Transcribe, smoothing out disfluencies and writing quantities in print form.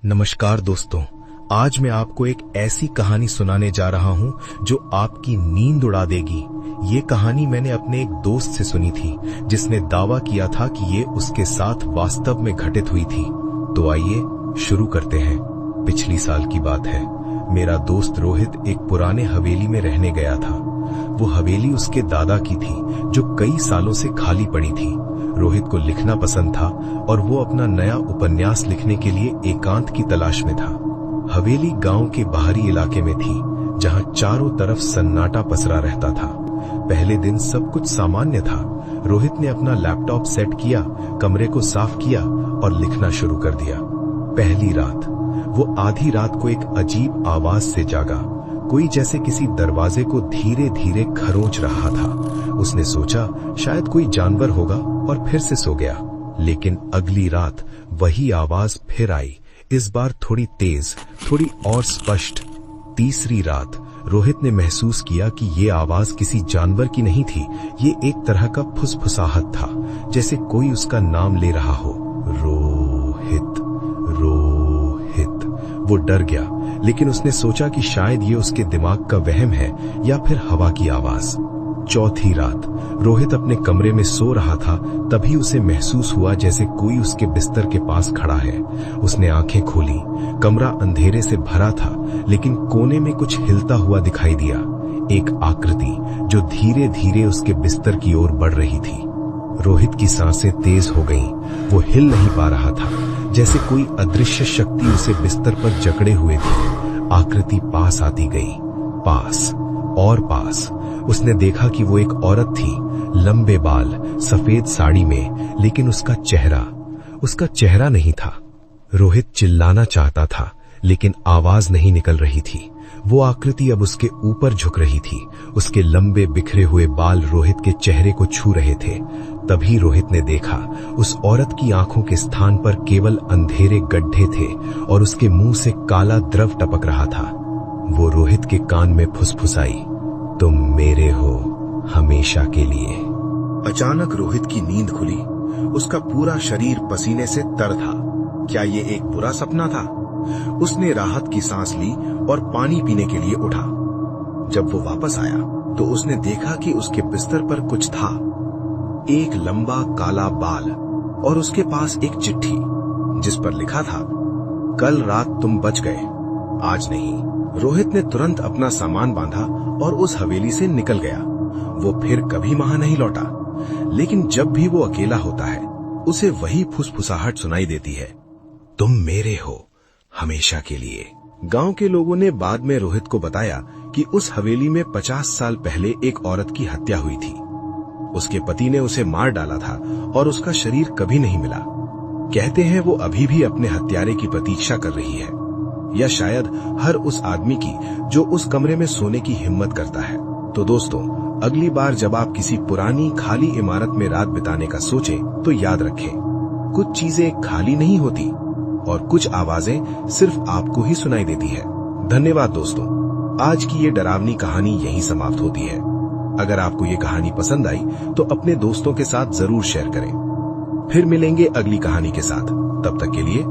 नमस्कार दोस्तों, आज मैं आपको एक ऐसी कहानी सुनाने जा रहा हूं जो आपकी नींद उड़ा देगी। ये कहानी मैंने अपने एक दोस्त से सुनी थी जिसने दावा किया था कि ये उसके साथ वास्तव में घटित हुई थी। तो आइए शुरू करते हैं। पिछली साल की बात है। मेरा दोस्त रोहित एक पुराने हवेली में रहने गया था। वो हवेली उसके दादा की थी जो कई सालों से खाली पड़ी थी। रोहित को लिखना पसंद था और वो अपना नया उपन्यास लिखने के लिए एकांत की तलाश में था। हवेली गांव के बाहरी इलाके में थी जहां चारों तरफ सन्नाटा पसरा रहता था। पहले दिन सब कुछ सामान्य था। रोहित ने अपना लैपटॉप सेट किया, कमरे को साफ किया और लिखना शुरू कर दिया। पहली रात वो आधी रात को एक अजीब आवाज से जागा। कोई जैसे किसी दरवाजे को धीरे धीरे खरोंच रहा था। उसने सोचा शायद कोई जानवर होगा और फिर से सो गया। लेकिन अगली रात वही आवाज फिर आई, इस बार थोड़ी तेज, थोड़ी और स्पष्ट। तीसरी रात रोहित ने महसूस किया कि ये आवाज किसी जानवर की नहीं थी। ये एक तरह का फुसफुसाहट था, जैसे कोई उसका नाम ले रहा हो। रोहित, रोहित। वो डर गया, लेकिन उसने सोचा कि शायद ये उसके दिमाग का वहम है या फिर हवा की आवाज। चौथी रात रोहित अपने कमरे में सो रहा था, तभी उसे महसूस हुआ जैसे कोई उसके बिस्तर के पास खड़ा है। उसने आंखें खोली। कमरा अंधेरे से भरा था, लेकिन कोने में कुछ हिलता हुआ दिखाई दिया। एक आकृति जो धीरे धीरे उसके बिस्तर की ओर बढ़ रही थी। रोहित की सांसें तेज हो गईं। वो हिल नहीं पा रहा था, जैसे कोई अदृश्य शक्ति उसे बिस्तर पर जकड़े हुए थी। आकृति पास आती गई, पास और पास। उसने देखा कि वो एक औरत थी, लंबे बाल, सफेद साड़ी में, लेकिन उसका चेहरा नहीं था। रोहित चिल्लाना चाहता था, लेकिन आवाज नहीं निकल रही थी। वो आकृति अब उसके ऊपर झुक रही थी। उसके लंबे बिखरे हुए बाल रोहित के चेहरे को छू रहे थे। तभी रोहित ने देखा उस औरत की आंखों के स्थान पर केवल अंधेरे गड्ढे थे और उसके मुंह से काला द्रव टपक रहा था। वो रोहित के कान में फुसफुसाई, तुम मेरे हो हमेशा के लिए। अचानक रोहित की नींद खुली। उसका पूरा शरीर पसीने से तर था। क्या ये एक बुरा सपना था? उसने राहत की सांस ली और पानी पीने के लिए उठा। जब वो वापस आया तो उसने देखा कि उसके बिस्तर पर कुछ था, एक लंबा काला बाल और उसके पास एक चिट्ठी जिस पर लिखा था, कल रात तुम बच गए, आज नहीं। रोहित ने तुरंत अपना सामान बांधा और उस हवेली से निकल गया। वो फिर कभी वहां नहीं लौटा। लेकिन जब भी वो अकेला होता है, उसे वही फुसफुसाहट सुनाई देती है, तुम मेरे हो हमेशा के लिए। गांव के लोगों ने बाद में रोहित को बताया कि उस हवेली में 50 साल पहले एक औरत की हत्या हुई थी। उसके पति ने उसे मार डाला था और उसका शरीर कभी नहीं मिला। कहते हैं वो अभी भी अपने हत्यारे की प्रतीक्षा कर रही है, या शायद हर उस आदमी की जो उस कमरे में सोने की हिम्मत करता है। तो दोस्तों, अगली बार जब आप किसी पुरानी खाली इमारत में रात बिताने का सोचें तो याद रखें, कुछ चीजें खाली नहीं होती और कुछ आवाजें सिर्फ आपको ही सुनाई देती है। धन्यवाद दोस्तों। आज की ये डरावनी कहानी यहीं समाप्त होती है। अगर आपको ये कहानी पसंद आई तो अपने दोस्तों के साथ जरूर शेयर करें। फिर मिलेंगे अगली कहानी के साथ। तब तक के लिए